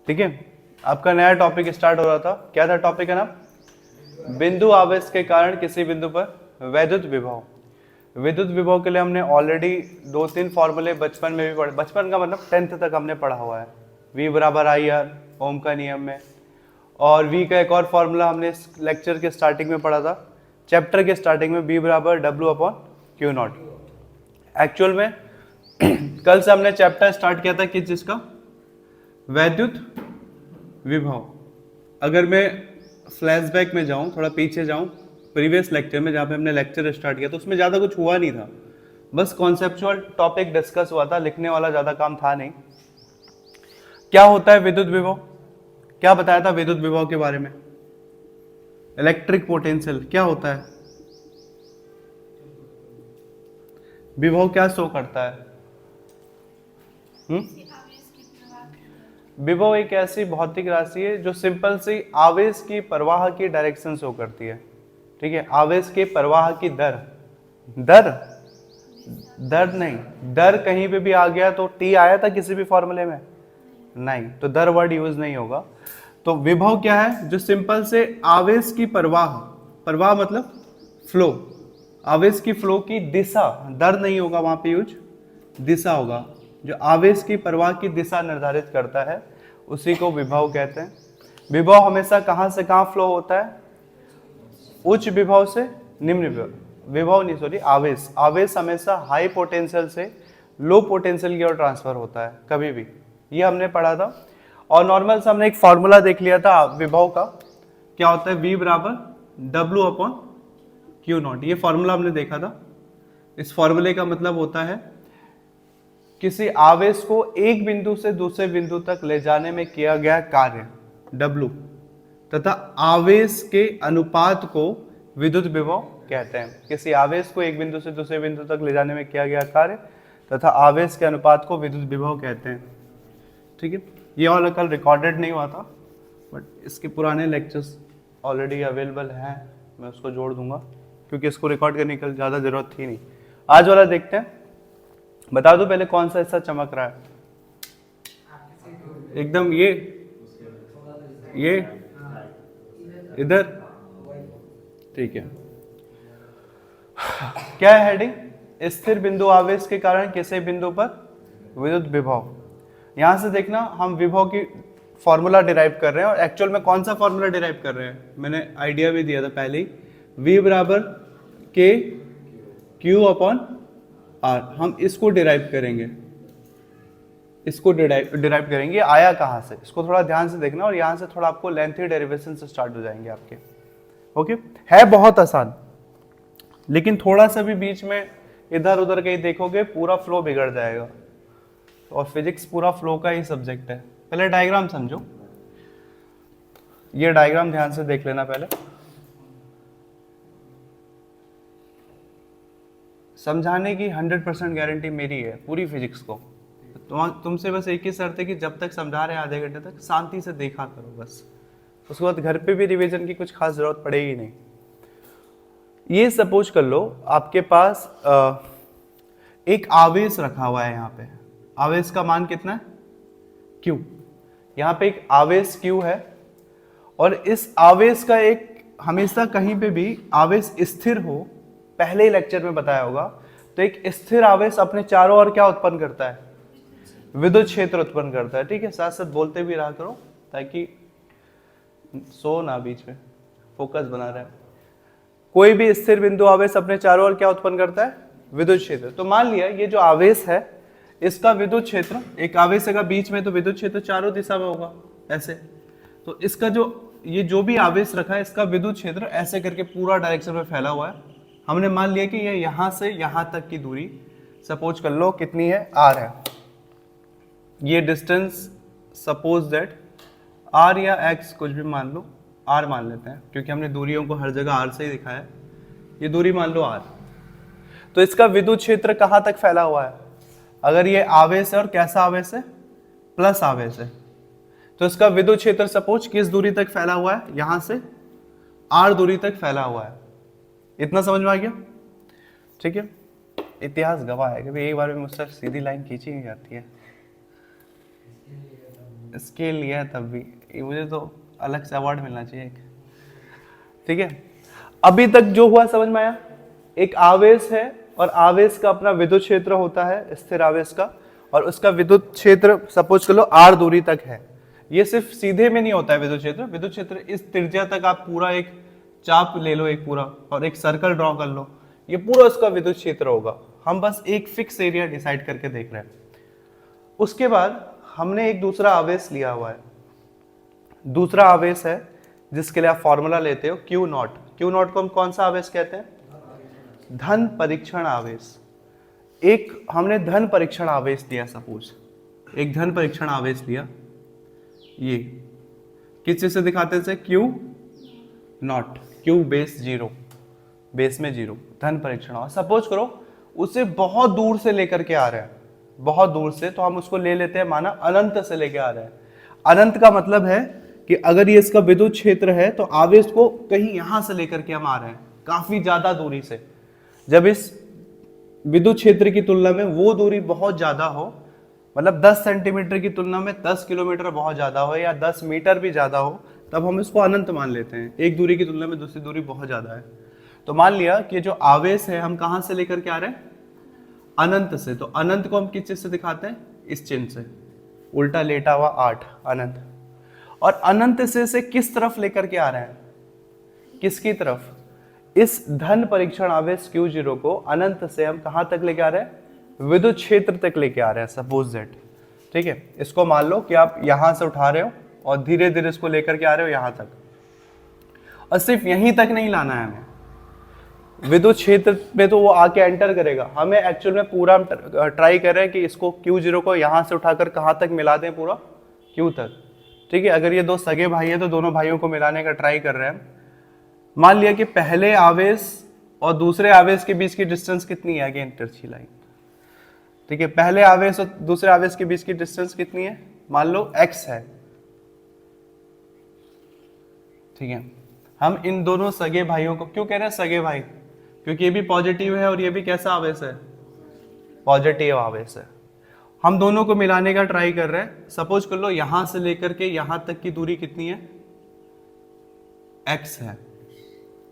ठीक है, आपका नया टॉपिक स्टार्ट हो रहा था। क्या था टॉपिक का नाम? बिंदु आवेश के कारण किसी बिंदु पर वैद्युत विभव। विद्युत विभव के लिए हमने ऑलरेडी 2-3 फॉर्मूले बचपन में भी पढ़े, बचपन का मतलब 10th तक हमने पढ़ा हुआ है। V बराबर आई आर ओम का नियम में, और V का एक और फॉर्मूला हमने इस लेक्चर के स्टार्टिंग में पढ़ा था, चैप्टर के स्टार्टिंग में, B बराबर W upon Q not. Actual में कल से हमने चैप्टर स्टार्ट किया था किस जिसका? वैद्युत विभव। अगर मैं फ्लैशबैक में जाऊं, थोड़ा पीछे जाऊं प्रीवियस लेक्चर में जहाँ पे हमने लेक्चर स्टार्ट किया, तो उसमें ज़्यादा कुछ हुआ नहीं था, बस कॉन्सेप्चुअल टॉपिक डिस्कस हुआ था, लिखने वाला ज़्यादा काम था नहीं। क्या होता है विद्युत विभव? क्या बताया था विद्युत विभव के बारे में? इलेक्ट्रिक पोटेंशियल क्या होता है? विभव क्या शो करता है? विभव एक ऐसी भौतिक राशि है जो सिंपल सी आवेश की प्रवाह की डायरेक्शन शो करती है। ठीक है, आवेश के प्रवाह की दर, दर नहीं, दर कहीं पे भी आ गया तो टी आया था किसी भी फॉर्मूले में? नहीं, तो दर वर्ड यूज नहीं होगा। तो विभव क्या है? जो सिंपल से आवेश की प्रवाह मतलब फ्लो, आवेश की फ्लो की दिशा, दर नहीं होगा वहां पे यूज, दिशा होगा, जो आवेश की प्रवाह की दिशा निर्धारित करता है उसी को विभव कहते हैं। विभव हमेशा कहां से कहां फ्लो होता है? उच्च विभव से निम्न विभव नहीं, सॉरी, आवेश हमेशा हाई पोटेंशियल से लो पोटेंशियल की ओर ट्रांसफर होता है कभी भी, ये हमने पढ़ा था। और नॉर्मल से हमने एक फॉर्मूला देख लिया था विभव का, क्या होता है? V बराबर W अपॉन क्यू नॉट, ये फॉर्मूला हमने देखा था। इस फॉर्मूले का मतलब होता है किसी आवेश को एक बिंदु से दूसरे बिंदु तक ले जाने में किया गया कार्य W तथा आवेश के अनुपात को विद्युत विभव कहते हैं। किसी आवेश को एक बिंदु से दूसरे बिंदु तक ले जाने में किया गया कार्य तथा आवेश के अनुपात को विद्युत विभव कहते हैं। ठीक है, ये वाला कल रिकॉर्डेड नहीं हुआ था, बट इसके पुराने लेक्चर्स ऑलरेडी अवेलेबल हैं, मैं उसको जोड़ दूंगा क्योंकि इसको रिकॉर्ड करने की ज़्यादा ज़रूरत थी नहीं। आज वाला देखते हैं। बता दो पहले कौन सा हिस्सा चमक रहा है एकदम? ये इधर, ठीक है। क्या है हेडिंग? स्थिर बिंदु आवेश के कारण किसी बिंदु पर विद्युत विभव। यहां से देखना, हम विभव की फॉर्मूला डिराइव कर रहे हैं, और एक्चुअल में कौन सा फॉर्मूला डिराइव कर रहे हैं मैंने आइडिया भी दिया था पहले ही, V बराबर के क्यू अपॉन आर। हम इसको डिराइव करेंगे, डिराइव करेंगे। आया कहां से, इसको थोड़ा ध्यान से देखना, और यहां से थोड़ा आपको लेंथी डेरिवेशन से स्टार्ट हो जाएंगे आपके। ओके, है बहुत आसान, लेकिन थोड़ा सा भी बीच में इधर उधर कहीं देखोगे पूरा फ्लो बिगड़ जाएगा, और फिजिक्स पूरा फ्लो का ही सब्जेक्ट है। पहले डायग्राम समझो, ये डायग्राम ध्यान से देख लेना पहले। समझाने की 100% गारंटी मेरी है पूरी फिजिक्स को। तुमसे बस एक ही शर्त है कि जब तक समझा रहे हैं आधे घंटे तक शांति से देखा करो बस, उसके बाद घर पे भी रिवीजन की कुछ खास जरूरत पड़ेगी नहीं। ये सपोज कर लो आपके पास एक आवेश रखा हुआ है, यहाँ पे आवेश का मान कितना है? Q। यहाँ पे एक आवेश Q है, और इस आवेश का एक, हमेशा कहीं पे भी आवेश स्थिर हो, पहले ही लेक्चर में बताया होगा, तो एक स्थिर आवेश अपने चारों ओर क्या उत्पन्न करता है? विद्युत क्षेत्र उत्पन्न करता है। ठीक है, साथ साथ बोलते भी रहा करो ताकि सो ना बीच में, फोकस बना रहे। कोई भी स्थिर बिंदु आवेश अपने चारों ओर क्या उत्पन्न करता है? विद्युत क्षेत्र। तो मान लिया ये जो आवेश है इसका विद्युत क्षेत्र, एक आवेश का बीच में, तो विद्युत क्षेत्र चारों दिशा में होगा ऐसे। तो इसका ये जो भी आवेश रखा है इसका विद्युत क्षेत्र ऐसे करके पूरा डायरेक्शन में फैला हुआ है। हमने मान लिया कि ये यहां से यहां तक की दूरी सपोज कर लो कितनी है? R है। ये डिस्टेंस सपोज दैट R या X कुछ भी मान लो, R मान लेते हैं क्योंकि हमने दूरियों को हर जगह R से ही दिखाया है। ये दूरी मान लो R। तो इसका विद्युत क्षेत्र कहां तक फैला हुआ है? अगर ये आवेश है, और कैसा आवेश है? प्लस आवेश है, तो इसका विद्युत क्षेत्र सपोज किस दूरी तक फैला हुआ है? यहां से R दूरी तक फैला हुआ है। इतना समझ में आ गया? ठीक है, इतिहास गवाह है कि एक बार में मुझसे सीधी लाइन खींची नहीं जाती है। स्केल लिया है तब भी, ये मुझे तो अलग से अवार्ड मिलना चाहिए एक। ठीक है, अभी तक जो हुआ समझ में आया? एक आवेश है और आवेश का अपना विद्युत क्षेत्र होता है स्थिर आवेश का, और उसका विद्युत क्षेत्र सपोज कर लो r दूरी तक है। ये सिर्फ सीधे में नहीं होता है विद्युत क्षेत्र, विद्युत क्षेत्र इस त्रिज्या तक आप पूरा एक चाप ले लो एक पूरा और एक सर्कल ड्रॉ कर लो, ये पूरा उसका विद्युत क्षेत्र होगा। हम बस एक फिक्स एरिया डिसाइड करके देख रहे हैं। उसके बाद हमने एक दूसरा आवेश लिया हुआ है, दूसरा आवेश है जिसके लिए आप फॉर्मूला लेते हो Q नॉट। Q नॉट को हम कौन सा आवेश कहते हैं? धन परीक्षण आवेश। एक हमने धन परीक्षण आवेश लिया, सपोज एक धन परीक्षण आवेश लिया, ये किस चीज से दिखाते हैं? Q not, Q base 0, base में 0, धन परीक्षण। और सपोज करो उसे बहुत दूर से लेकर के आ रहे हैं, बहुत दूर से, तो हम उसको ले लेते हैं माना अनंत से लेके आ रहे हैं। अनंत का मतलब है कि अगर ये इसका विद्युत क्षेत्र है तो आवेश को कहीं यहां से लेकर के हम आ रहे हैं काफी ज्यादा दूरी से। जब इस विद्युत क्षेत्र की तुलना में वो दूरी बहुत ज्यादा हो, मतलब 10 सेंटीमीटर की तुलना में 10 किलोमीटर बहुत ज्यादा हो या 10 मीटर भी ज्यादा हो, तब हम इसको अनंत मान लेते हैं। एक दूरी की तुलना में दूसरी दूरी बहुत ज्यादा है, तो मान लिया कि जो आवेश है हम कहां से लेकर के आ रहे हैं? अनंत से। तो अनंत को हम किस चीज से दिखाते हैं? इस चिन्ह से, उल्टा लेटा हुआ 8, अनंत। और अनंत से किस तरफ लेकर के आ रहे हैं? किसकी तरफ? इस धन परीक्षण आवेश Q0 को अनंत से हम कहां तक लेके आ रहे हैं? विद्युत क्षेत्र तक लेके आ रहे हैं, सपोज दैट। ठीक है, इसको मान लो कि आप यहां से उठा रहे हो और धीरे धीरे इसको लेकर के आ रहे हो यहां तक, और सिर्फ यहीं तक नहीं लाना है हमें, विद्युत क्षेत्र में तो वो आके एंटर करेगा। हमें एक्चुअल में पूरा ट्राई कर रहे हैं कि इसको Q0 को यहां से उठाकर कहां तक मिला दें? पूरा Q तक। ठीक है, अगर ये दो सगे भाई है तो दोनों भाइयों को मिलाने का ट्राई कर रहे हैं। मान लिया कि पहले आवेश और दूसरे आवेश के बीच की डिस्टेंस कितनी है? अगेन तिरछी लाइन। ठीक है, पहले आवेश और दूसरे आवेश के बीच की डिस्टेंस कितनी है? मान लो x है। ठीक है, हम इन दोनों सगे भाइयों को क्यों कह रहे हैं सगे भाई? क्योंकि ये भी पॉजिटिव है और ये भी कैसा आवेश है? पॉजिटिव आवेश है। हम दोनों को मिलाने का ट्राई कर रहे हैं। सपोज कर लो यहां से लेकर के यहां तक की दूरी कितनी है? x है।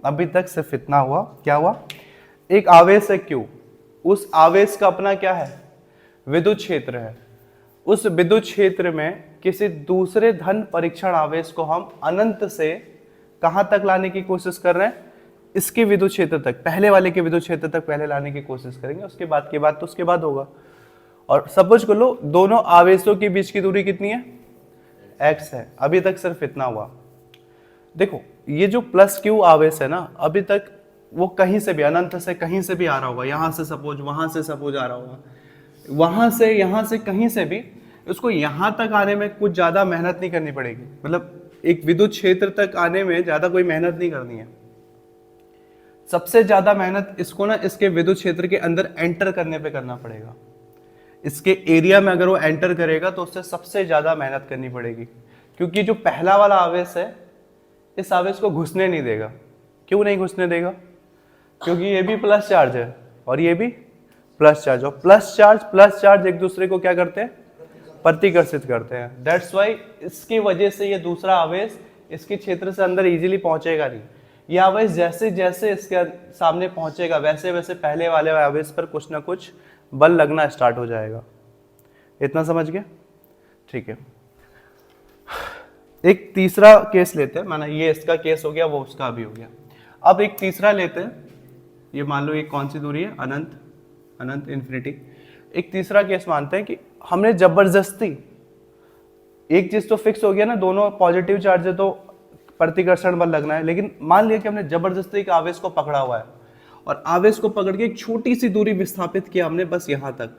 अभी तक सिर्फ इतना हुआ। क्या हुआ? एक आवेश है Q, उस आवेश का अपना क्या है? विद्युत क्षेत्र है। उस विद्युत क्षेत्र में किसी दूसरे धन परीक्षण आवेश को हम अनंत से कहां तक लाने की कोशिश कर रहे हैं? इसके विद्युत क्षेत्र तक, पहले वाले के विद्युत क्षेत्र तक पहले लाने की कोशिश करेंगे, उसके बाद की बात तो उसके बाद होगा। और सपोज कर लो दोनों आवेशों के बीच की दूरी कितनी है? x है। अभी तक सिर्फ इतना हुआ। देखो ये जो प्लस Q आवेश है ना, अभी तक वो कहीं से भी, अनंत से कहीं से भी आ रहा होगा, यहां से सपोज, वहां से सपोज आ रहा होगा, वहां से, यहां से, कहीं से भी, उसको यहां तक आने में कुछ ज्यादा मेहनत नहीं करनी पड़ेगी। मतलब एक विद्युत क्षेत्र तक आने में ज्यादा कोई मेहनत नहीं करनी है। सबसे ज्यादा मेहनत इसको ना इसके विद्युत क्षेत्र के अंदर एंटर करने पे करना पड़ेगा। इसके एरिया में अगर वो एंटर करेगा तो उससे सबसे ज्यादा मेहनत करनी पड़ेगी, क्योंकि जो पहला वाला आवेश है इस आवेश को घुसने नहीं देगा। क्यों नहीं घुसने देगा? क्योंकि ये भी प्लस चार्ज है और ये भी प्लस चार्ज, और प्लस चार्ज एक दूसरे को क्या करते हैं? प्रतिकर्षित करते हैं। दैट्स वाई इसकी वजह से ये दूसरा आवेश इसके क्षेत्र से अंदर इजीली पहुंचेगा नहीं। ये आवेश जैसे जैसे इसके सामने पहुंचेगा वैसे वैसे पहले वाले आवेश पर कुछ ना कुछ बल लगना स्टार्ट हो जाएगा। इतना समझ गए? ठीक है, एक तीसरा केस लेते हैं, माना ये इसका केस हो गया, वो उसका भी हो गया। अब एक तीसरा लेते हैं, ये मान लो ये कौन सी दूरी है? अनंत, अनंत इन्फिनिटी। एक तीसरा केस मानते हैं कि हमने जबरदस्ती, एक चीज तो फिक्स हो गया ना, दोनों पॉजिटिव चार्ज है तो प्रतिकर्षण बल लगना है, लेकिन मान लिया कि हमने जबरदस्ती एक आवेश को पकड़ा हुआ है और आवेश को पकड़ के एक छोटी सी दूरी विस्थापित किया हमने, बस यहां तक,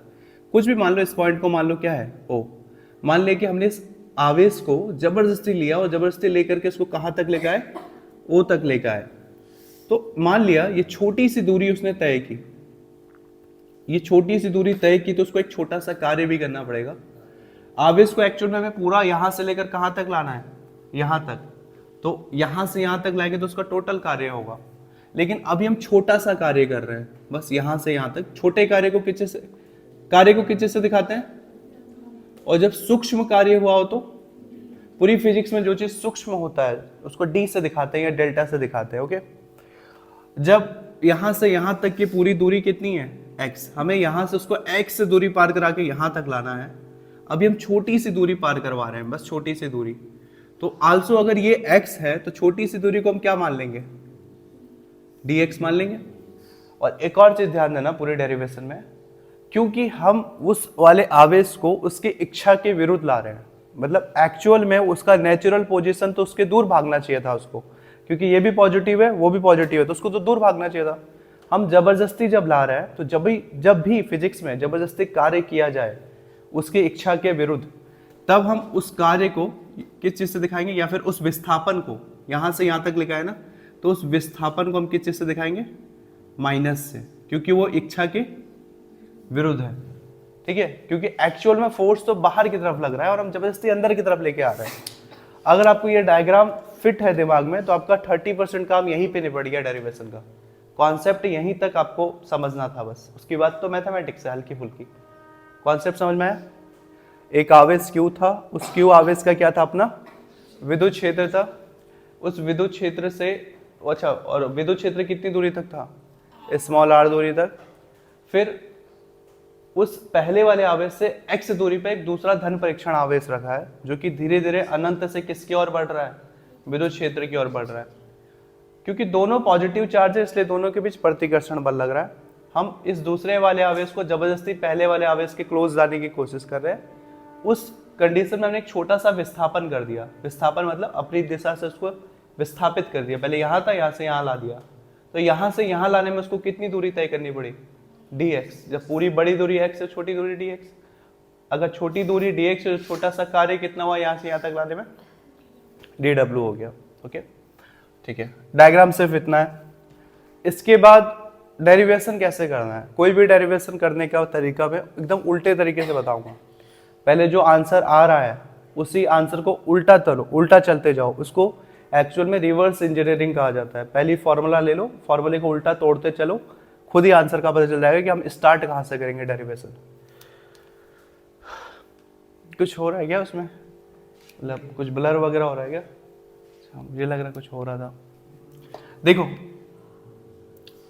कुछ भी मान लो, इस पॉइंट को मान लो क्या है? O। मान लिया कि हमने इस आवेश को जबरदस्ती लिया और जबरदस्ती लेकर के इसको कहां तक लेकर आए? O तक लेकर आए। तो मान लिया ये छोटी सी दूरी उसने तय की, ये छोटी सी दूरी तय की, तो उसको एक छोटा सा कार्य भी करना पड़ेगा। आवेश को एक्चुअल में हमें पूरा यहां से लेकर कहां तक लाना है? यहां तक। तो यहां से यहां तक लाएंगे तो उसका टोटल कार्य होगा, लेकिन अभी हम छोटा सा कार्य कर रहे हैं, बस यहां से यहां तक। छोटे कार्य को किस से दिखाते हैं? और जब सूक्ष्म कार्य हुआ हो तो पूरी फिजिक्स में जो चीज सूक्ष्म होता है उसको डी से दिखाते हैं या डेल्टा से दिखाते हैं। ओके, जब यहां से यहां तक की पूरी दूरी कितनी है x, हमें यहां से उसको x से दूरी पार करा के यहां तक लाना है। अभी हम छोटी सी दूरी पार करवा रहे हैं, बस छोटी सी दूरी। तो आल्सो अगर ये x है तो छोटी सी दूरी को हम क्या मान लेंगे, dx मान लेंगे। और एक और चीज ध्यान देना पूरे डेरिवेशन में, क्योंकि हम उस वाले आवेश को उसकी इच्छा के विरुद्ध ला रहे हैं, मतलब एक्चुअल में उसका नेचुरल पोजीशन तो उसके दूर भागना चाहिए था उसको, क्योंकि ये भी पॉजिटिव है वो भी पॉजिटिव है तो उसको तो दूर भागना चाहिए था। हम जबरदस्ती जब ला रहे हैं तो जब भी फिजिक्स में जबरदस्ती कार्य किया जाए उसकी इच्छा के विरुद्ध, तब हम उस कार्य को किस चीज से दिखाएंगे, या फिर उस विस्थापन को, यहां से यहां तक लिखा है ना, तो उस विस्थापन को हम किस चीज से दिखाएंगे, माइनस से, क्योंकि वो इच्छा के विरुद्ध है। ठीक है, क्योंकि एक्चुअल में फोर्स तो बाहर की तरफ लग रहा है और हम जबरदस्ती अंदर की तरफ लेके आ रहे हैं। अगर आपको ये डायग्राम फिट है दिमाग में तो आपका 30% काम यहीं पे निपट गया डेरिवेशन का। कॉन्सेप्ट यहीं तक आपको समझना था बस, उसके बाद तो मैथमेटिक्स है हल्की फुल्की। कॉन्सेप्ट समझ में आया? एक आवेश Q था, उस Q आवेश का क्या था, अपना विद्युत क्षेत्र था। उस विद्युत क्षेत्र से, अच्छा, और विद्युत क्षेत्र कितनी दूरी तक था, स्मॉल r दूरी तक। फिर उस पहले वाले आवेश से x दूरी पे एक दूसरा धन परीक्षण आवेश रखा है, जो कि धीरे धीरे अनंत से किसकी ओर बढ़ रहा है, विद्युत क्षेत्र की ओर बढ़ रहा है। क्योंकि दोनों पॉजिटिव चार्ज है इसलिए दोनों के बीच प्रतिकर्षण बल लग रहा है। हम इस दूसरे वाले आवेश को जबरदस्ती पहले वाले आवेश के क्लोज लाने की कोशिश कर रहे हैं। उस कंडीशन में हमने एक छोटा सा विस्थापन कर दिया। विस्थापन मतलब अपनी दिशा से उसको विस्थापित कर दिया। पहले यहाँ था, यहाँ से यहाँ ला दिया, तो यहाँ से यहाँ लाने में उसको कितनी दूरी तय करनी पड़ी, dx। जब पूरी बड़ी दूरी x है, छोटी दूरी dx। अगर छोटी दूरी dx है, छोटा सा कार्य कितना हुआ यहाँ से यहाँ तक लाने में, dw हो गया। ओके, ठीक है, डायग्राम सिर्फ इतना है। इसके बाद डेरिवेशन कैसे करना है, कोई भी डेरिवेशन करने का तरीका मैं एकदम उल्टे तरीके से बताऊंगा। पहले जो आंसर आ रहा है उसी आंसर को उल्टा करो, उल्टा चलते जाओ, उसको एक्चुअल में रिवर्स इंजीनियरिंग कहा जाता है। पहली फॉर्मूला ले लो, फॉर्मूले को उल्टा तोड़ते चलो, खुद ही आंसर का पता चल जाएगा कि हम स्टार्ट कहां से करेंगे डेरिवेशन। कुछ हो रहा है क्या उसमें, मतलब कुछ ब्लर वगैरह हो रहा है क्या? अच्छा, मुझे लग रहा है कुछ हो रहा था। देखो,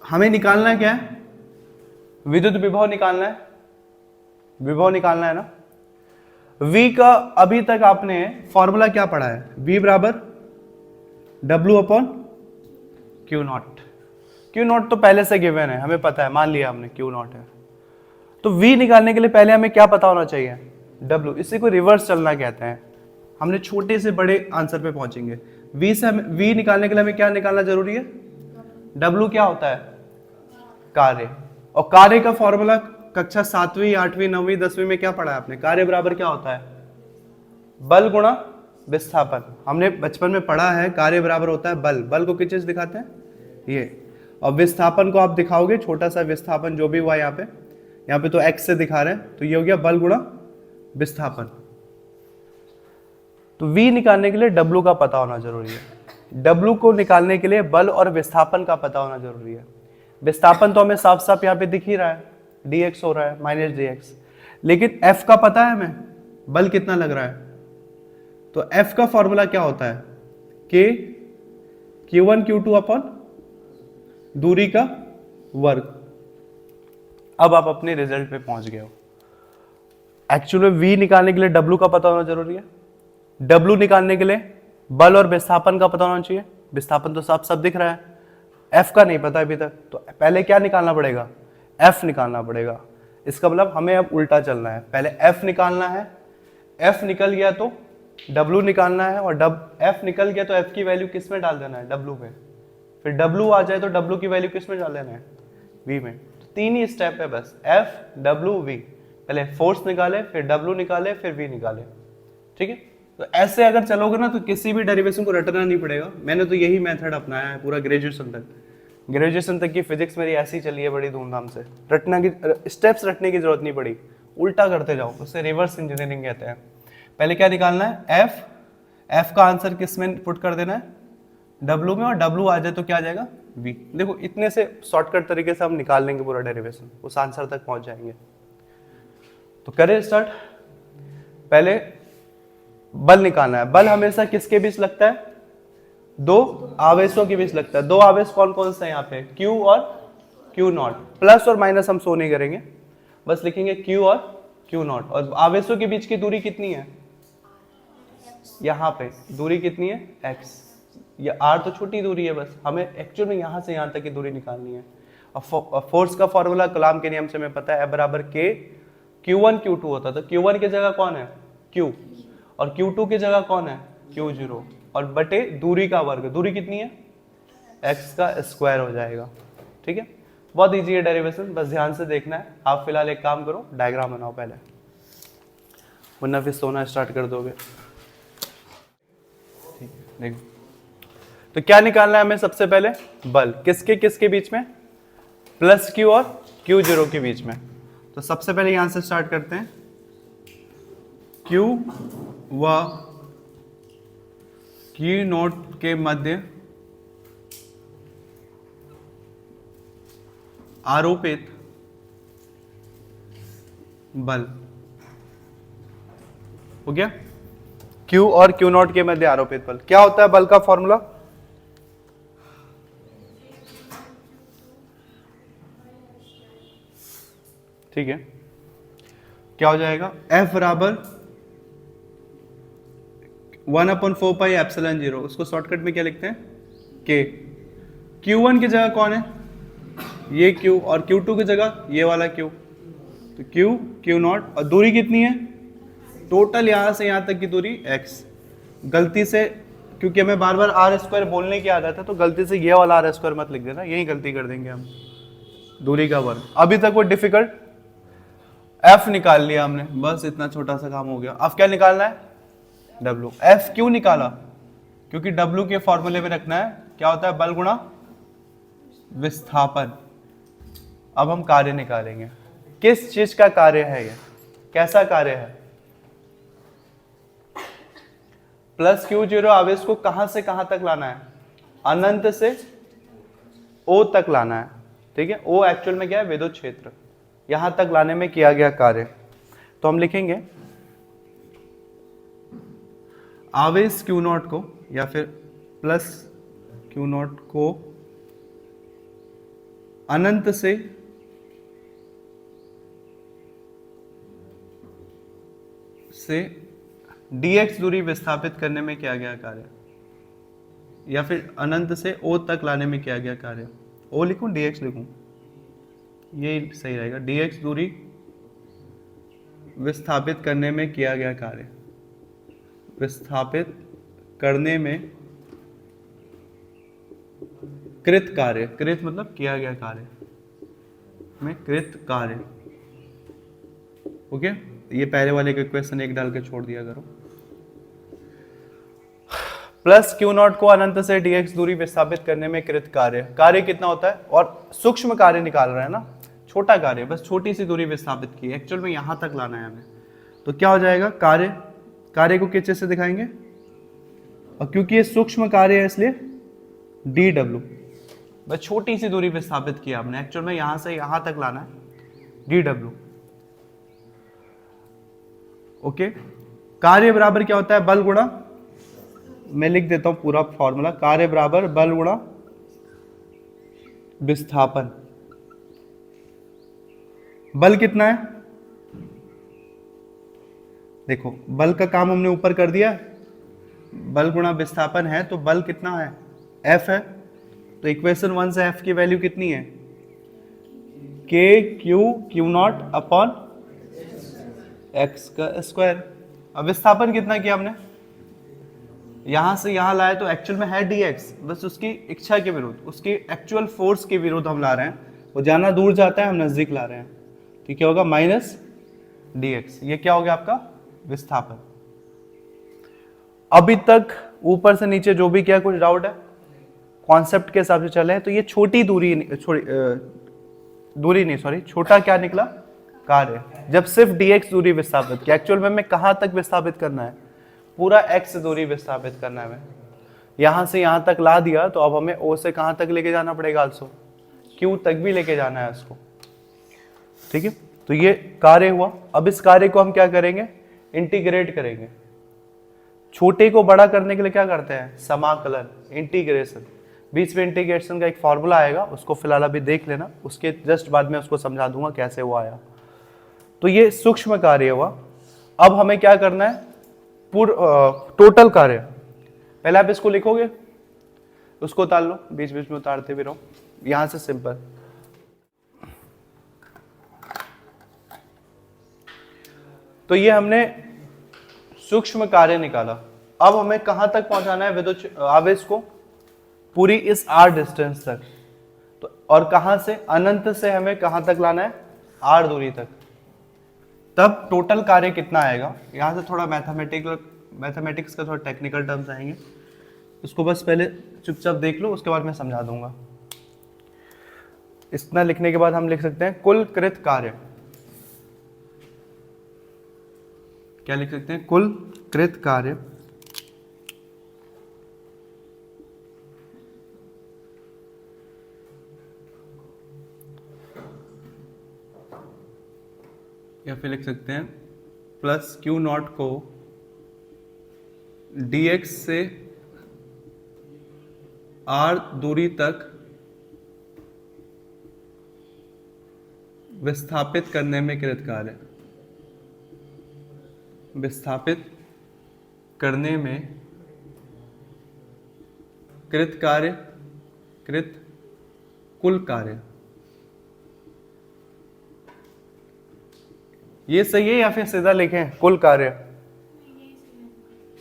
हमें निकालना क्या है, विद्युत विभव निकालना है, विभव निकालना है ना। V का अभी तक आपने फॉर्मूला क्या पढ़ा है, V बराबर W upon Q not. Q not तो पहले से गिवन है, हमें पता है, मान लिया हमने Q नॉट है। तो V निकालने के लिए पहले हमें क्या पता होना चाहिए, W। इसी को रिवर्स चलना कहते हैं। हमने छोटे से बड़े आंसर पे पहुंचेंगे। V निकालने के लिए हमें क्या निकालना जरूरी है, W क्या होता है, कार्य। और कार्य का फॉर्मूला कक्षा 7वीं 8वीं 9वीं 10वीं में क्या पढ़ा है आपने, कार्य बराबर क्या होता है, बल गुणा विस्थापन। हमने बचपन में पढ़ा है कार्य बराबर होता है बल। बल को किस चीज दिखाते हैं, ये। और विस्थापन को आप दिखाओगे, छोटा सा विस्थापन जो भी हुआ यहाँ पे तो x से दिखा रहे हैं, तो ये हो गया बल गुणा विस्थापन। तो V निकालने के लिए W का पता होना जरूरी है। W को निकालने के लिए बल और विस्थापन का पता होना जरूरी है। विस्थापन तो हमें साफ साफ यहाँ पे दिख ही रहा है, dx हो रहा है माइनस dx। लेकिन F का पता है हमें, बल कितना लग रहा है। तो F का फॉर्मूला क्या होता है, K Q1 Q2 अपॉन दूरी का वर्ग। अब आप अपने रिजल्ट पे पहुंच गए हो। एक्चुअली V निकालने के लिए W का पता होना जरूरी है। W निकालने के लिए बल और विस्थापन का पता होना चाहिए। विस्थापन तो साफ साफ दिख रहा है, F का नहीं पता अभी तक, तो पहले क्या निकालना पड़ेगा, F निकालना पड़ेगा। इसका मतलब हमें अब उल्टा चलना है, पहले F निकालना है, F निकल गया तो W निकालना है, और F निकल गया तो F की वैल्यू किस में डाल देना है, W में। फिर W आ जाए तो W की वैल्यू किस में डाल देना है, V में। तो तीन ही स्टेप है बस, F W V। पहले फोर्स निकाले, फिर W निकाले, फिर V निकाले। ठीक है, तो ऐसे अगर चलोगे ना तो किसी भी डेरिवेशन को रटना नहीं पड़ेगा। मैंने तो यही मेथड अपनाया है पूरा ग्रेजुएशन तक। ग्रेजुएशन तक की फिजिक्स मेरी ऐसी चली है बड़ी धूमधाम से, रटना की स्टेप्स रटने की जरूरत नहीं पड़ी, उल्टा करते जाओ, उसे रिवर्स इंजीनियरिंग कहते हैं। पहले क्या निकालना है, F का आंसर किस में पुट कर देना है, W में, और W आ जाए तो क्या आ जाएगा, V। देखो इतने से शॉर्टकट तरीके से हम निकाल लेंगे पूरा डेरिवेशन, उस आंसर तक पहुंच जाएंगे। तो करें स्टार्ट। पहले बल निकालना है। बल हमेशा किसके बीच लगता है? दो आवेशों के बीच लगता है। दो आवेश कौन कौन से हैं यहाँ पे? Q और Q नॉट। प्लस और माइनस हम शो नहीं करेंगे, बस लिखेंगे Q और Q नॉट। और आवेशों के बीच की दूरी कितनी है? यहाँ पे दूरी कितनी है? x। ये r तो छोटी दूरी है, बस हमें एक्चुअल में यहाँ से यहाँ तक की दूरी निकालनी है। और फोर्स का फॉर्मूला कलाम के नियम से हमें पता है, F बराबर K Q1 Q2 होता है। तो Q1 की जगह कौन है? Q। और Q2 की जगह कौन है? Q0। और बटे दूरी का वर्ग। दूरी कितनी है? x का स्क्वायर हो जाएगा। ठीक है, बहुत इजी है डेरिवेशन, बस ध्यान से देखना है। आप फिलहाल एक काम करो, डायग्राम बनाओ पहले, वरना फिर सोना स्टार्ट कर दोगे। ठीक है, देखो तो क्या निकालना है हमें सबसे पहले? बल किसके किसके बीच में? प्लस Q और Q0 के बीच में। तो सबसे पहले यहां से स्टार्ट करते हैं। Q व Q नोट के मध्य आरोपित बल हो गया। Q और Q नॉट के मध्य आरोपित बल क्या होता है? बल का फॉर्मूला ठीक है, क्या हो जाएगा? F बराबर 1/4πε0। उसको शॉर्टकट में क्या लिखते हैं? K। Q1 की जगह कौन है? ये Q। और Q2 की जगह ये वाला Q। तो Q Q नॉट। और दूरी कितनी है? टोटल यहां से यहां तक की दूरी x। गलती से, क्योंकि हमें बार बार आर स्क्वायर बोलने की आदत है, तो गलती से ये वाला आर स्क्वायर मत लिख देना, यही गलती कर देंगे हम। दूरी का वर्ग। अभी तक वो डिफिकल्ट। F निकाल लिया हमने, बस इतना छोटा सा काम हो गया। अब क्या निकालना है? W। F क्यों निकाला? क्योंकि W के फॉर्मूले में रखना है, क्या होता है? बल गुणा विस्थापन। अब हम कार्य निकालेंगे। किस चीज का कार्य है ये? कैसा कार्य है? प्लस Q0 आवेश को कहां से कहां तक लाना है? अनंत से O तक लाना है। ठीक है, O एक्चुअल में क्या है? विद्युत क्षेत्र। यहां तक लाने में किया गया कार्य। तो हम लिखेंगे आवेश Q नॉट को, या फिर प्लस Q नॉट को अनंत से dx दूरी विस्थापित करने में किया गया कार्य, या फिर अनंत से O तक लाने में किया गया कार्य। O लिखूं dx लिखूं? ये सही रहेगा। dx दूरी विस्थापित करने में किया गया कार्य। विस्थापित करने में कृत कार्य। कृत मतलब किया गया कार्य में कृत कार्य। ओके, ये पहले वाले के क्वेश्चन एक डाल के छोड़ दिया करो। प्लस Q नॉट को अनंत से dx दूरी विस्थापित करने में कृत कार्य। कार्य कितना होता है? और सूक्ष्म कार्य निकाल रहे हैं ना, छोटा कार्य, बस छोटी सी दूरी विस्थापित की, एक्चुअल में यहां तक लाना है हमें। तो क्या हो जाएगा? कार्य। कार्य को किस चीज से दिखाएंगे? और क्योंकि ये सूक्ष्म कार्य है इसलिए dw। बस छोटी सी दूरी विस्थापित की आपने, एक्चुअल में यहां से यहां तक लाना है, dw। ओके, कार्य बराबर क्या होता है? बल गुणा, मैं लिख देता हूं पूरा फॉर्मूला। कार्य बराबर बल गुणा विस्थापन। बल कितना है? देखो, बल का काम हमने ऊपर कर दिया, बल गुणा विस्थापन है, तो बल कितना है? F है। तो इक्वेशन 1 से F की वैल्यू कितनी है? K Q not upon x का स्क्वायर। अब विस्थापन कितना किया हमने? यहां से यहां लाए, तो एक्चुअल में है dx, बस उसकी इच्छा के विरुद्ध, उसकी एक्चुअल फोर्स के विरुद्ध हम ला रहे हैं। वो जाना दूर जाता है, हम नजदीक ला रहे हैं। तो क्या होगा? Minus dx। ये क्या हो गया आपका? विस्थापन। अभी तक ऊपर से नीचे जो भी किया, कुछ डाउट है? कॉन्सेप्ट के हिसाब से चले तो ये छोटी छोटा क्या निकला? कार्य। जब सिर्फ dx दूरी विस्थापित किया, एक्चुअल में हमें कहां तक विस्थापित करना है? पूरा x दूरी विस्थापित करना है हमें। यहां से यहां तक ला दिया, तो अब हमें O से कहां तक लेके जाना पड़ेगा? आल्सो Q तक भी लेके जाना है उसको। ठीक है, तो ये कार्य हुआ। अब इस कार्य को हम क्या करेंगे? इंटीग्रेट करेंगे। छोटे को बड़ा करने के लिए क्या करते हैं, समाकलन, इंटीग्रेशन। बीच में इंटीग्रेशन का एक फॉर्मूला आएगा, उसको फिलहाल अभी देख लेना, उसके जस्ट बाद में उसको समझा दूंगा कैसे वो आया। तो ये सूक्ष्म कार्य हुआ। अब हमें क्या करना है, टोटल कार्य। पहले आप इसको लिखोगे, उसको उतार लो, बीच बीच में उतारते भी रहो, यहां से सिंपल। तो ये हमने सूक्ष्म कार्य निकाला। अब हमें कहां तक पहुंचाना है विद्युत आवेश को, पूरी इस r डिस्टेंस तक। तो और कहां से, अनंत से हमें कहां तक लाना है, r दूरी तक। तब टोटल कार्य कितना आएगा, यहां से थोड़ा मैथमेटिक्स का थोड़ा टेक्निकल टर्म्स आएंगे, इसको बस पहले चुपचाप देख लो, उसके बाद मैं समझा दूंगा। इतना लिखने के बाद हम लिख सकते हैं कुल कृत कार्य। क्या लिख सकते हैं, कुल कृत कार्य या फिर लिख सकते हैं प्लस क्यू नॉट को dx से r दूरी तक विस्थापित करने में कृत कार्य, विस्थापित करने में कृत कार्य, कृत कुल कार्य। ये सही है या फिर सीधा लिखें कुल कार्य?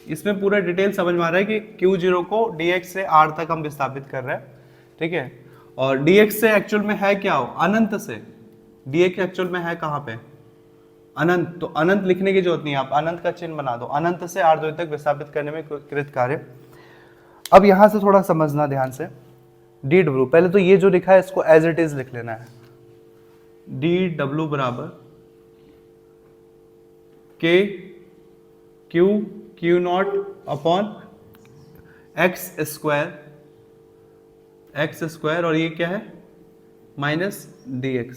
इसमें पूरा डिटेल समझ में आ रहा है कि Q0 को dx से r तक हम विस्थापित कर रहे हैं, ठीक है। और dx से एक्चुअल में है क्या हो, अनंत से। dx एक्चुअल में है कहाँ पे, अनंत। तो अनंत लिखने की जरूरत नहीं है, आप अनंत का चिन्ह बना दो, अनंत से r दूरी तक विस्थापित करने में कृत कार्य। अब यहां से थोड़ा समझना ध्यान से, dw, पहले तो ये जो लिखा है इसको एज इट इज लिख लेना है। dw बराबर k Q not upon X square, और ये क्या है, माइनस dx।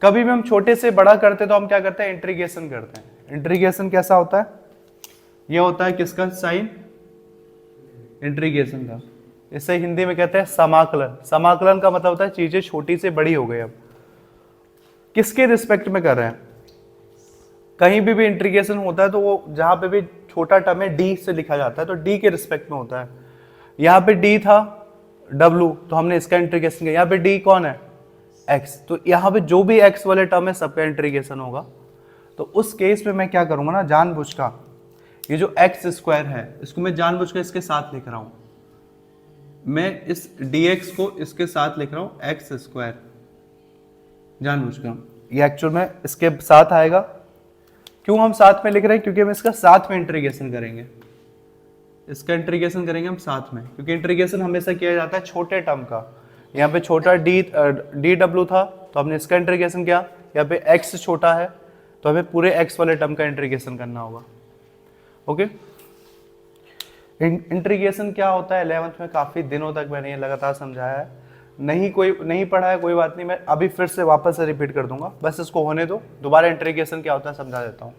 कभी भी हम छोटे से बड़ा करते हैं तो हम क्या करते हैं, इंटीग्रेशन करते हैं। इंटीग्रेशन कैसा होता है, ये होता है किसका, साइन इंटीग्रेशन का। इसे हिंदी में कहते हैं समाकलन। समाकलन का मतलब होता है चीजें छोटी से बड़ी हो गई। अब किसके रिस्पेक्ट में कर रहे हैं, कहीं भी इंटीग्रेशन होता है तो वो जहां पे भी छोटा टर्म है d से लिखा जाता है, तो d के रिस्पेक्ट में होता है। यहाँ पे d था w, तो हमने इसका इंटीग्रेशन किया। यहाँ पे d कौन है, x, तो यहाँ पे जो भी x वाले टर्म है सबका इंटीग्रेशन होगा। तो उस केस में मैं क्या करूंगा ना, जानबूझ का ये जो x स्क्वायर है इसको मैं जानबूझ कर इसके साथ लिख रहा हूं। मैं इस dx को इसके साथ लिख रहा हूं x स्क्वायर, जानबूझ कर। ये एक्चुअल में इसके साथ आएगा। क्यों हम साथ में लिख रहे हैं, क्योंकि हम इसका साथ में इंटीग्रेशन करेंगे, इसका इंटीग्रेशन करेंगे हम साथ में, क्योंकि इंटीग्रेशन हमेशा किया जाता है छोटे टर्म का। यहाँ पे छोटा डी डब्ल्यू था तो हमने इसका इंटीग्रेशन किया, यहाँ पे x छोटा है तो हमें पूरे x वाले टर्म का इंटीग्रेशन करना होगा। ओके, इंटीग्रेशन क्या होता है 11th में काफी दिनों तक मैंने ये लगातार समझाया है, नहीं पढ़ा है कोई बात नहीं, मैं अभी फिर से वापस से रिपीट कर दूंगा, बस इसको होने दो। दोबारा इंटीग्रेशन क्या होता है समझा देता हूं।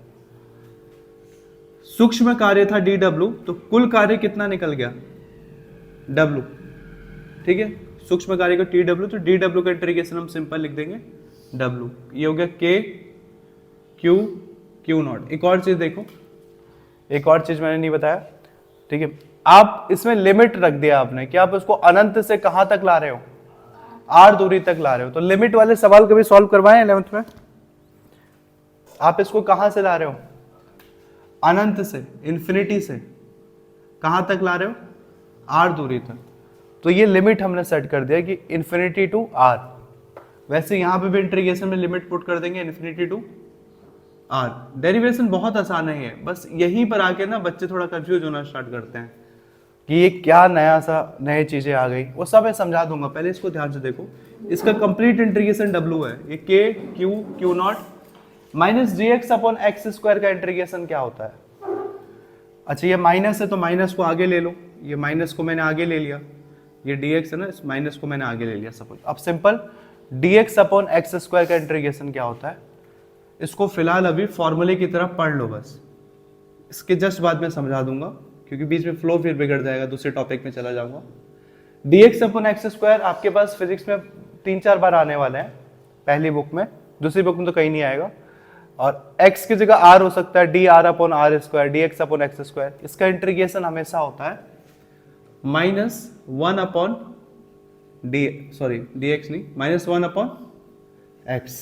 सूक्ष्म कार्य था dw, तो कुल कार्य कितना निकल गया, w, ठीक है। सूक्ष्म कार्य को tw, तो dw का इंटीग्रेशन हम सिंपल लिख देंगे w। ये हो गया k q नॉट। एक और चीज देखो, एक और चीज मैंने नहीं बताया, ठीक है। आप इसमें लिमिट रख दिया आपने कि आप उसको अनंत से कहां तक ला रहे हो, r दूरी तक ला रहे हो। तो लिमिट वाले सवाल कभी सॉल्व करवाए 11th में, आप इसको कहां से ला रहे हो, अनंत से, इन्फिनिटी से कहां तक ला रहे हो, r दूरी तक। तो ये लिमिट हमने सेट कर दिया कि इन्फिनिटी टू r। वैसे यहां पे भी इंटीग्रेशन में लिमिट पुट कर देंगे इन्फिनिटी टू r। डेरिवेशन बहुत आसान है, बस यहीं पर आके ना बच्चे थोड़ा कंफ्यूज होना स्टार्ट करते हैं कि ये क्या नए चीजें आ गई, वो सब मैं समझा दूंगा। पहले इसको ध्यान से देखो, इसका कंप्लीट इंटीग्रेशन w है, ये k q not minus dx upon X square का इंटीग्रेशन क्या होता है। अच्छा, ये माइनस है तो माइनस को आगे ले लो, ये माइनस को मैंने आगे ले लिया, ये dx है ना, इस माइनस को मैंने आगे ले लिया सपोज। अब simple dx upon X square का इंटीग्रेशन क्या होता है, इसको फिलहाल अभी फॉर्मूले की तरफ पढ़ लो बस। इसके जस्ट बाद में समझा दूंगा, क्योंकि बीच में फ्लो फिर बिगड़ जाएगा, दूसरे टॉपिक में चला जाऊंगा। dx अपन एक्स स्क्वायर आपके पास फिजिक्स में 3-4 बार आने वाले हैं, पहली बुक में, दूसरी बुक में तो कहीं नहीं आएगा। और x की जगह r हो सकता है, D R upon R square, D X upon X square. इसका इंटीग्रेशन हमेशा होता है -1 अपॉन डी एक्स नहीं, -1 अपॉन एक्स।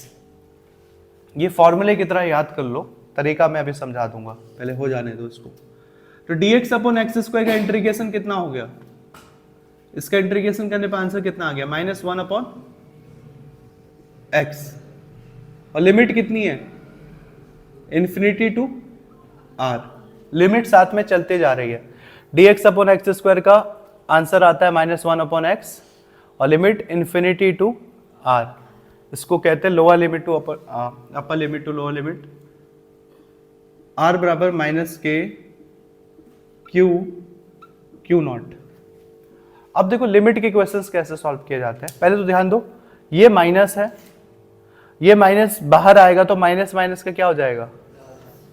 ये फॉर्मूले की तरह याद कर लो, तरीका मैं अभी समझा दूंगा, पहले हो जाने दो इसको। तो dx अपॉन एक्स स्क्वायर का इंटीग्रेशन कितना हो गया, इसका इंटीग्रेशन करने पर आंसर कितना आ गया, -1 अपॉन एक्स। और लिमिट कितनी है, इन्फिनिटी टू r, लिमिट साथ में चलते जा रही है। dx अपॉन एक्स स्क्वायर का आंसर आता है -1 अपॉन एक्स, और लिमिट इन्फिनिटी टू r। इसको कहते हैं lower limit to upper limit to lower limit. r बराबर -k क्यू नॉट। अब देखो लिमिट के क्वेश्चंस कैसे सॉल्व किए जाते हैं, पहले तो ध्यान दो, ये माइनस है, ये माइनस बाहर आएगा तो माइनस माइनस का क्या हो जाएगा,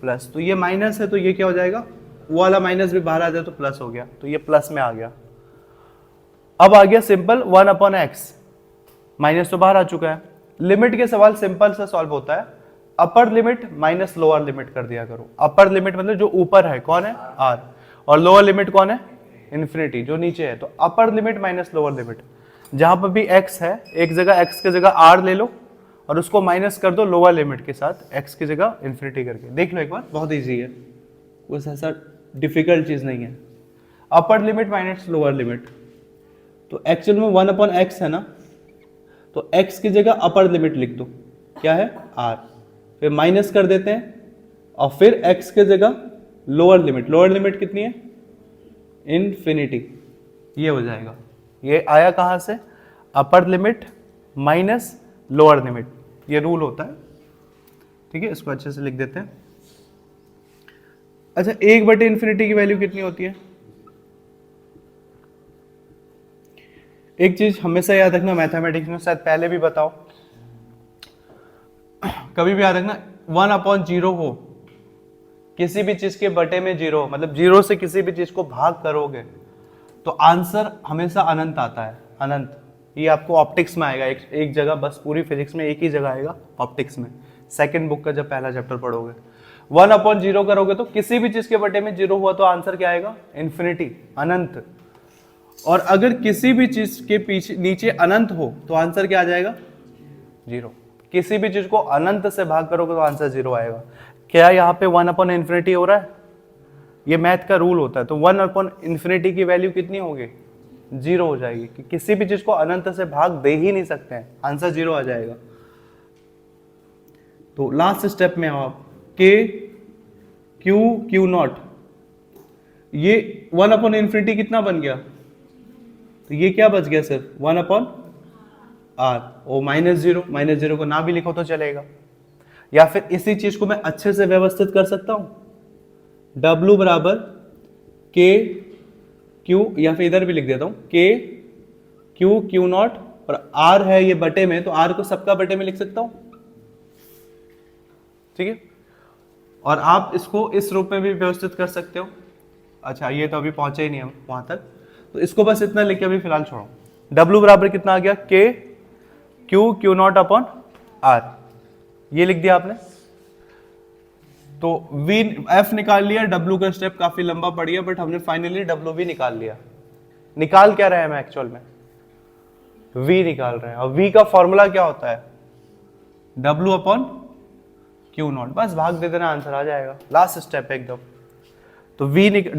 प्लस। तो ये माइनस है तो ये क्या हो जाएगा, वो वाला माइनस भी बाहर आ जाए तो प्लस हो गया, तो ये प्लस में आ गया। अब आ गया सिंपल 1 अपॉन एक्स, माइनस तो बाहर आ चुका है। लिमिट के सवाल सिंपल से सॉल्व होता है, upper limit minus lower limit कर दिया करो। अपर लिमिट मतलब जो ऊपर है कौन है, r, और लोअर लिमिट कौन है, इन्फिनिटी, जो नीचे है। तो upper limit minus lower limit, जहां पर भी x है एक जगह x की जगह r ले लो और उसको माइनस कर दो लोअर लिमिट के साथ, x की जगह इन्फिनिटी करके। देख लो एक बार, बहुत इजी है, कुछ ऐसा डिफिकल्ट चीज नहीं है। Upper limit minus lower limit, तो एक्चुअल में 1 अपॉन एक्स है ना, तो x की जगह अपर लिमिट लिख दो, क्या है r, फिर माइनस कर देते हैं और फिर x की जगह लोअर लिमिट कितनी है, इन्फिनिटी। ये हो जाएगा, ये आया कहां से, upper limit minus lower limit, ये रूल होता है। ठीक है, इसको अच्छे से लिख देते हैं। अच्छा, 1/इन्फिनिटी की वैल्यू कितनी होती है, एक चीज हमेशा याद रखना, मैथमेटिक्स में शायद पहले भी बताओ, कभी भी याद रखना, 1 अपॉन 0 हो, किसी भी चीज के बटे में 0, मतलब 0 से किसी भी चीज को भाग करोगे तो आंसर हमेशा अनंत आता है, अनंत। ये आपको ऑप्टिक्स में आएगा, एक जगह, बस पूरी फिजिक्स में एक ही जगह आएगा, ऑप्टिक्स में, सेकंड बुक का जब पहला चैप्टर पढ़ोगे। 1 अपॉन 0 करोगे तो किसी भी चीज के बटे में 0 हुआ तो आंसर क्या आएगा, इन्फिनिटी, अनंत। और अगर किसी भी चीज के पीछे नीचे अनंत हो तो आंसर क्या आ जाएगा, 0। किसी भी चीज को अनंत से भाग करोगे तो आंसर 0 आएगा। क्या यहाँ पे 1 अपॉन इन्फिनिटी हो रहा है, ये मैथ का रूल होता है। तो 1 अपॉन इन्फिनिटी की वैल्यू कितनी होगी, 0 हो जाएगी, कि किसी भी चीज को अनंत से भाग दे ही नहीं सकते हैं, आंसर 0 आ जाएगा। तो लास्ट स्टेप में आप के क्यू नॉट, ये 1 अपॉन इन्फिनिटी कितना बन गया, तो ये क्या बच गया सिर्फ 1 अपॉन r, ओ -0 को ना भी लिखो तो चलेगा। या फिर इसी चीज को मैं अच्छे से व्यवस्थित कर सकता हूं, W बराबर के क्यू, या फिर इधर भी लिख देता हूं के क्यू नॉट, और r है ये बटे में, तो r को सबका बटे में लिख सकता हूं। ठीक है, और आप इसको इस रूप में भी व्यवस्थित कर सकते हो। अच्छा, ये तो अभी पहुंचे ही नहीं हम वहां तक, तो इसको बस इतना लिख के अभी फिलहाल छोड़ो। W बराबर कितना आ गया, के क्यू नॉट अपॉन r, ये लिख दिया आपने। तो V F निकाल लिया, W का स्टेप काफी लंबा पड़ गया, बट हमने फाइनली W भी निकाल लिया। निकाल क्या रहे हैं हम एक्चुअल में, V निकाल रहे हैं, और V का फॉर्मूला क्या होता है, W अपॉन क्यू नॉट, बस भाग दे देना, आंसर आ जाएगा। लास्ट स्टेप है एकदम। तो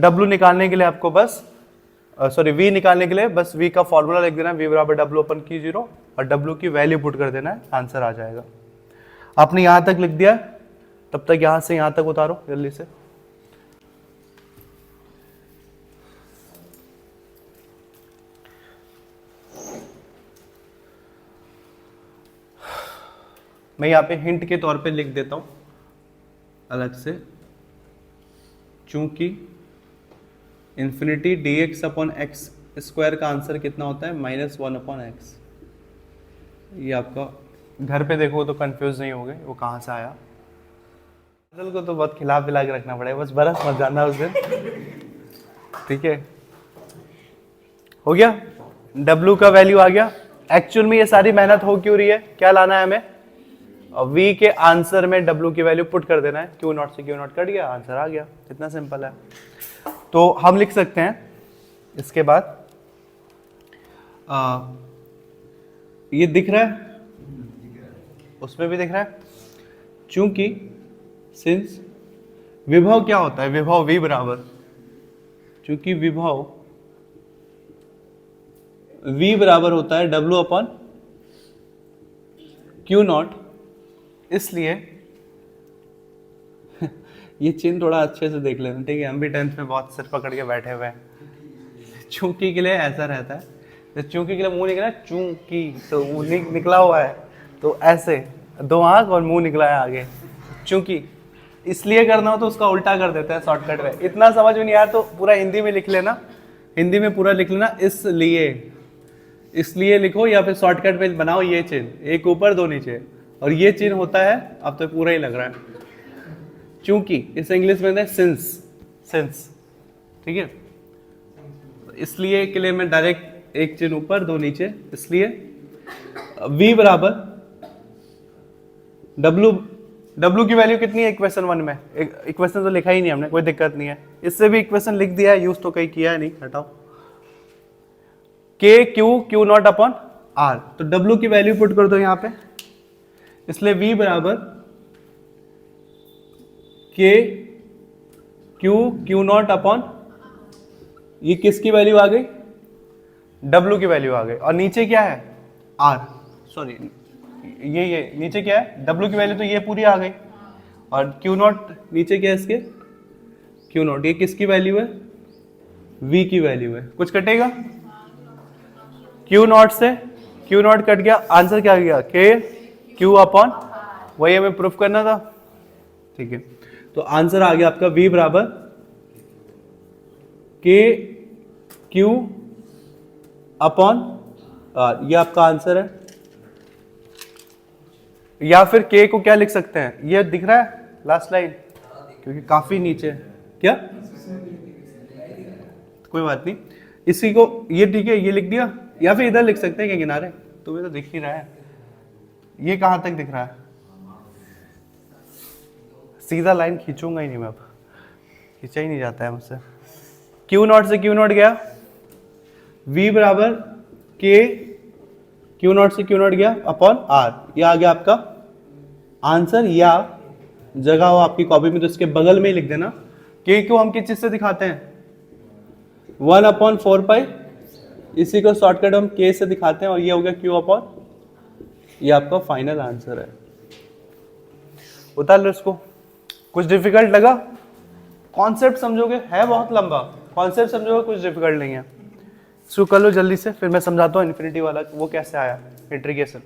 W निकालने के लिए आपको बस V निकालने के लिए बस V का फॉर्मूला लिख देना, V बराबर W अपन की 0, और W की वैल्यू पुट कर देना है, आंसर आ जाएगा। आपने यहां तक लिख दिया, तब तक यहां से यहां तक उतारो जल्दी से। मैं यहां पे हिंट के तौर पे लिख देता हूं अलग से, चूंकि infinity dx upon X square का आंसर कितना होता है, -1 अपॉन एक्स। ये आपका घर पे देखो तो कंफ्यूज नहीं होगे वो कहाँ से आया। बादल को तो बहुत खिला पिला के रखना पड़ेगा, बस बरस मत जाना उस दिन। ठीक है, हो गया। W का वैल्यू आ गया। एक्चुअल में ये सारी मेहनत हो क्यों रही है, क्या लाना है हमें, और V के आंसर में W की वैल्यू पुट कर देना है, Q0 से Q0 कट गया, आंसर आ गया, इतना सिंपल है। तो हम लिख सकते हैं इसके बाद ये दिख रहा है, उसमें भी दिख रहा है, चूंकि सिंस विभव क्या होता है, विभव V बराबर, चूंकि विभव V बराबर होता है W अपॉन Q0, इसलिए ये चिन्ह थोड़ा अच्छे से देख लेना, ठीक है, हम भी 10th में बहुत सिर पकड़ के बैठे हुए हैं। चूंकि के लिए ऐसा रहता है, तो चूंकि के लिए मुंह निकला, चूंकि तो निकला हुआ है, तो ऐसे दो आंख और मुंह निकला है आगे, चूंकि इसलिए करना हो तो उसका उल्टा कर देते हैं शॉर्टकट में। इतना समझ में नहीं आया तो पूरा हिंदी में लिख लेना, हिंदी में पूरा लिख लेना, इसलिए लिखो, या फिर शॉर्टकट में बनाओ ये चिन्ह, एक ऊपर दो नीचे, और ये चिन्ह होता है, अब तो पूरा ही लग रहा है, चूंकि, इस इंग्लिश में सिंस, ठीक है। इसलिए के लिए मैं डायरेक्ट एक चिन्ह ऊपर दो नीचे, इसलिए V बराबर W की वैल्यू कितनी है इक्वेशन 1 में, इक्वेशन तो लिखा ही नहीं हमने, कोई दिक्कत नहीं है, इससे भी इक्वेशन लिख दिया है, यूज तो कहीं किया है नहीं, हटाओ। Q0 अपॉन R, तो W की वैल्यू पुट कर दो यहाँ पे, इसलिए V बराबर Q0 अपॉन, ये किसकी वैल्यू आ गई, W की वैल्यू आ गई, और नीचे क्या है R, सॉरी ये नीचे क्या है, W की वैल्यू तो ये पूरी आ गई, और Q0 नीचे क्या है इसके, Q0, ये किसकी वैल्यू है, V की वैल्यू है, कुछ कटेगा, Q0 से Q0 कट गया, आंसर क्या आ गया, Q अपॉन, वही हमें प्रूफ करना था, ठीक है। तो आंसर आ गया आपका V बराबर Q अपॉन R, ये आपका आंसर है। या फिर K को क्या लिख सकते हैं, ये दिख रहा है लास्ट लाइन, क्योंकि काफी नीचे क्या, कोई बात नहीं, इसी को ये ठीक है, ये लिख दिया, या फिर इधर लिख सकते हैं क्या किनारे, तुम्हें तो दिख ही रहा है, ये कहां तक दिख रहा है, सीधा लाइन खींचूंगा ही नहीं मैं, अब खींचा ही नहीं जाता है मुझसे। Q0 से Q0 गया, V बराबर Q0 से Q0 गया अपॉन R, ये आ गया आपका आंसर, या जगह हो आपकी कॉपी में तो इसके बगल में ही लिख देना। K को हम किस चीज से दिखाते हैं, 1/4 इसी को शॉर्टकट हम K से दिखाते हैं, और ये हो गया Q अपॉन, ये आपका फाइनल आंसर है। उतार लो इसको, कुछ डिफिकल्ट लगा, कॉन्सेप्ट समझोगे, है बहुत लंबा, कॉन्सेप्ट समझोगे कुछ डिफिकल्ट नहीं है। इसको कर लो जल्दी से, फिर मैं समझाता हूँ इन्फिनिटी वाला वो कैसे आया, इंटीग्रेशन।